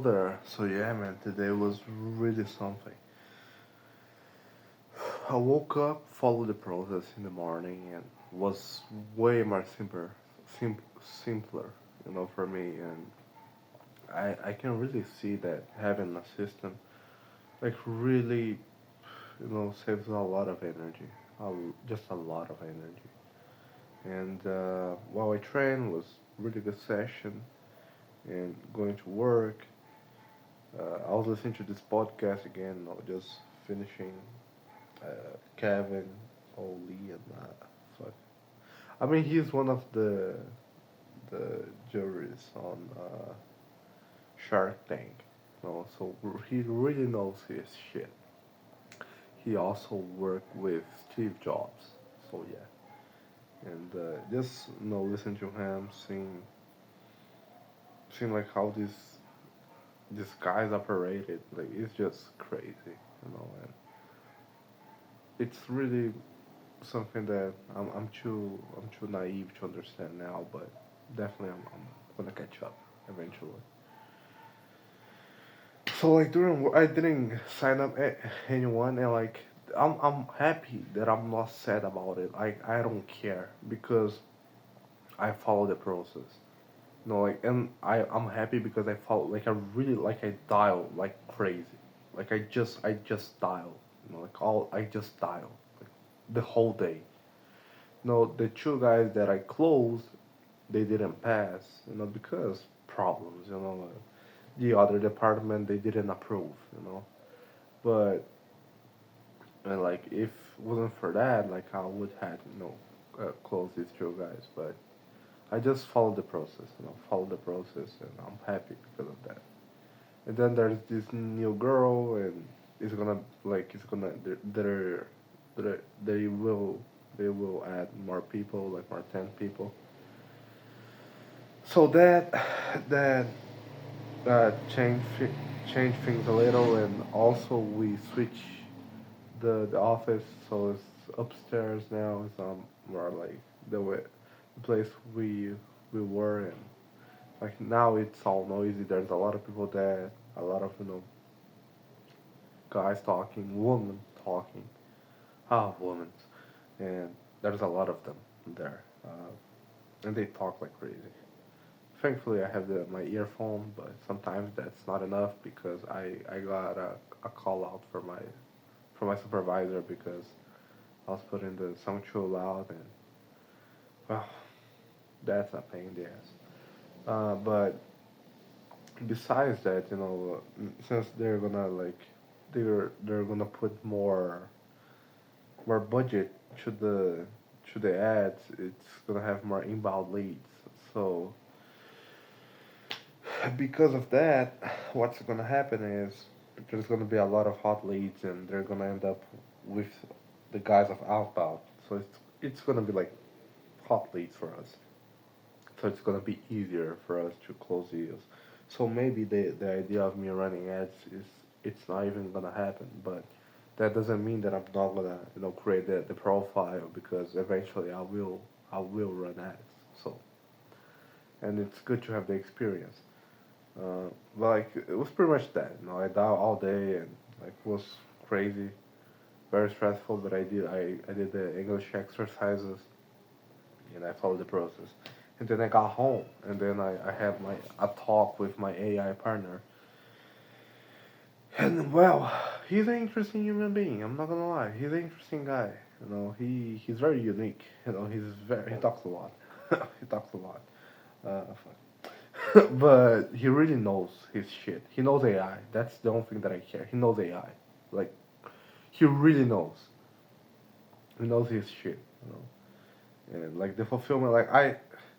there. So yeah, man, today was really something. I woke up, followed the process in the morning, and was way more simpler, for me. And I can really see that having a system like really, saves a lot of energy, just a lot of energy. And while I trained was really good session, and going to work, I was listening to this podcast again. I was just finishing Kevin, Oli, and fuck. I mean, he's one of the juries on Shark Tank. So he really knows his shit. He also worked with Steve Jobs. So yeah, and just listen to him, seeing like how these guys operated. Like it's just crazy, and it's really something that I'm too naive to understand now, but definitely I'm gonna catch up eventually. So like I didn't sign up anyone, and like I'm happy that I'm not sad about it. Like I don't care because I follow the process. Like and I'm happy because I follow like I really like I dial like crazy. Like I just dial. Like all I just dial like the whole day. No, the two guys that I closed, they didn't pass, because problems, the other department they didn't approve. But like if it wasn't for that, like I would have closed these two guys. But I just followed the process, follow the process, and I'm happy because of that. And then there's this new girl, and they're, they're they will they will add more people, like more 10 people. So that uh, change change things a little, and also we switch the office, so it's upstairs now. It's more like the place we were in. Like now it's all noisy. There's a lot of people there, a lot of guys talking, women talking, women, and there's a lot of them there, and they talk like crazy. Thankfully, I have my earphone, but sometimes that's not enough because I got a call out for my supervisor because I was putting the song too loud, and well, that's a pain in the ass. But besides that, since they're gonna put more budget to the ads, it's gonna have more inbound leads. So because of that, what's gonna happen is there's gonna be a lot of hot leads, and they're gonna end up with the guys of outbound. So it's gonna be like hot leads for us. So it's gonna be easier for us to close deals. So maybe the idea of me running ads is it's not even gonna happen, but that doesn't mean that I'm not gonna create the profile because eventually I will run ads. So and it's good to have the experience. But like it was pretty much that. I dialed all day, and like it was crazy, very stressful. But I did the English exercises, and I followed the process. And then I got home, and then I had a talk with my AI partner. And well, he's an interesting human being. I'm not gonna lie, he's an interesting guy. He's very unique. He talks a lot. He talks a lot. But he really knows his shit. He knows AI. That's the only thing that I care. He knows AI. Like he really knows. He knows his shit. And like the fulfillment,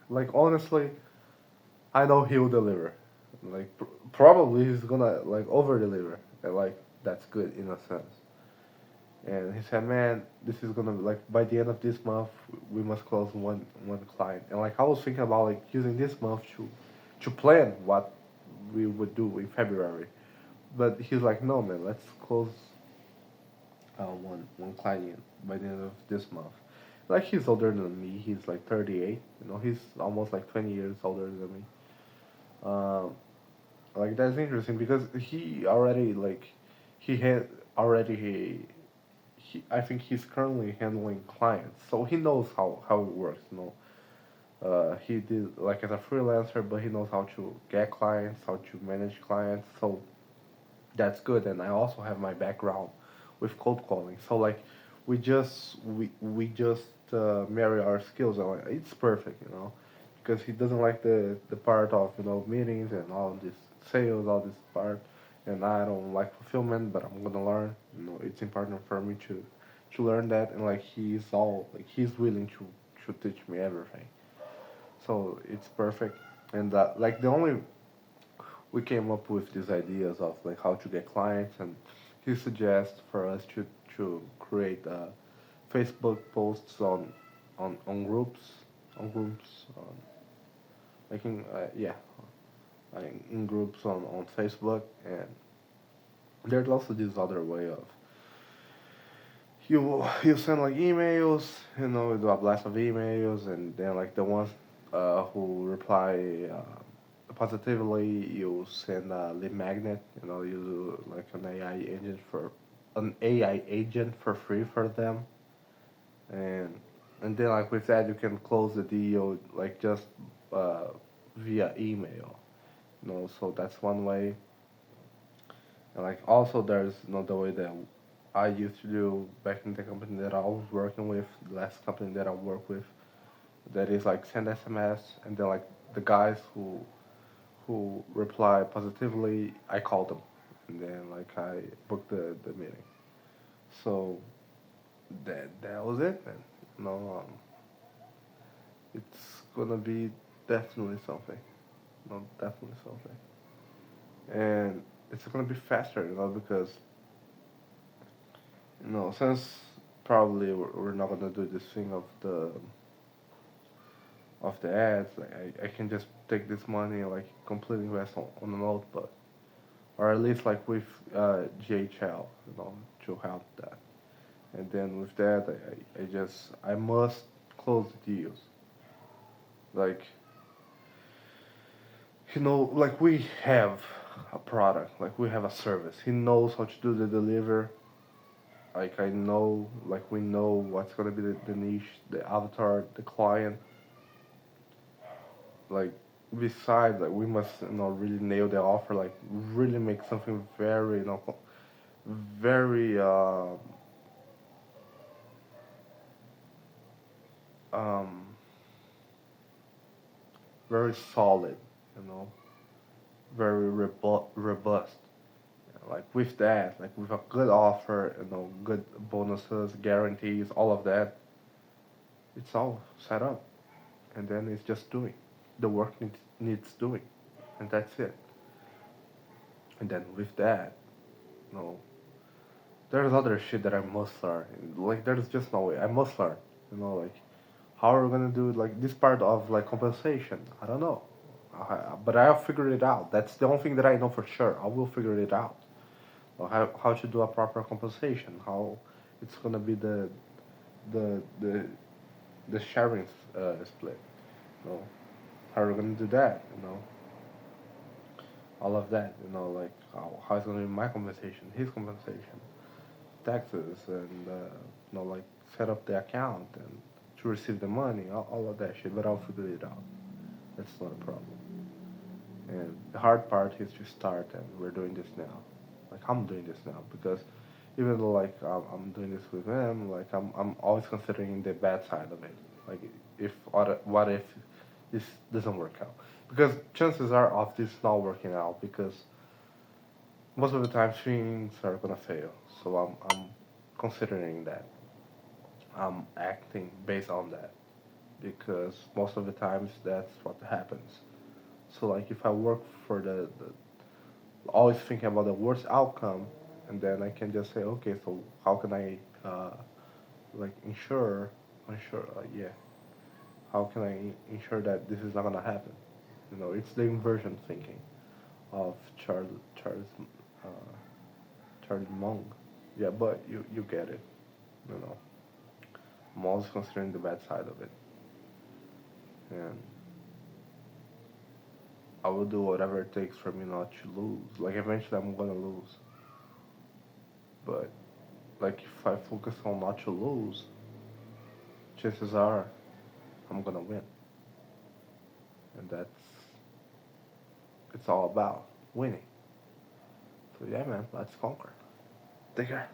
like honestly, I know he'll deliver. Like probably he's gonna like over deliver. And like that's good in a sense. And he said, "Man, this is gonna like by the end of this month, we must close one client." And like I was thinking about like using this month to plan what we would do in February. But he's like, "No, man, let's close one client by the end of this month." Like he's older than me. He's like 38. He's almost like 20 years older than me. Um, like that's interesting because he already like he had already I think he's currently handling clients, so he knows how it works. You know, he did like as a freelancer, but he knows how to get clients, how to manage clients. So that's good. And I also have my background with cold calling, so like we just marry our skills, and like, it's perfect, you know, because he doesn't like the part of meetings and all this sales, all this part, and I don't like fulfillment, but I'm gonna learn. You know, it's important for me to learn that, and like he's willing to teach me everything. So it's perfect, and like the only we came up with these ideas of like how to get clients, and he suggests for us to create Facebook posts on groups, on groups, like in groups on Facebook, and there's also this other way of you send like emails, you know, you do a blast of emails, and then like the ones who reply positively, you send a lead magnet, you know, you do like an AI agent for free for them, and then like with that you can close the deal like just uh, via email, you know. So that's one way. And like also there's another way that I used to do back in the company that I was working with, the last company that I work with, that is like send SMS, and then like the guys who reply positively, I call them, and then like I book the meeting. So that was it, man. You know, it's gonna be definitely something. No, definitely something, and it's gonna be faster, you know, because since probably we're not gonna do this thing of the ads, like I can just take this money and like completely invest on a notebook, or at least like with GHL, you know, to help that. And then with that, I must close the deals. Like like we have a product, like we have a service. He knows how to do the deliver. Like I know, like we know what's gonna be the niche, the avatar, the client. Like besides, like we must really nail the offer. Like really make something very very um very solid. You know, very robust. Like with that, like with a good offer, good bonuses, guarantees, all of that, it's all set up, and then it's just doing. The work needs doing, and that's it. And then with that, you know, there's other shit that I must learn. Like there's just no way I must learn. Like how are we gonna do like this part of like compensation? I don't know, but I'll figure it out. That's the only thing that I know for sure. I will figure it out. Or how to do a proper compensation? How it's gonna be the the the sharing split? You know, how are we gonna do that? All of that. Like how it's gonna be my compensation, his compensation, taxes, and like set up the account and to receive the money, all of that shit. But I'll figure it out. That's not a problem. And the hard part is to start, and we're doing this now. Like I'm doing this now because even though like I'm doing this with him, like I'm always considering the bad side of it. Like if what if this doesn't work out? Because chances are of this not working out because most of the time things are gonna fail. So I'm considering that. I'm acting based on that because most of the times that's what happens. So like if I work for the always thinking about the worst outcome, and then I can just say, okay, so how can I like ensure, yeah, how can I ensure that this is not gonna happen? It's the inversion thinking of uh, Charles Mong. Yeah, but you get it. You know, I'm always considering the bad side of it, and I will do whatever it takes for me not to lose. Like eventually I'm gonna lose, but like if I focus on not to lose, chances are I'm gonna win, and it's all about winning. So yeah, man, let's conquer. Take care.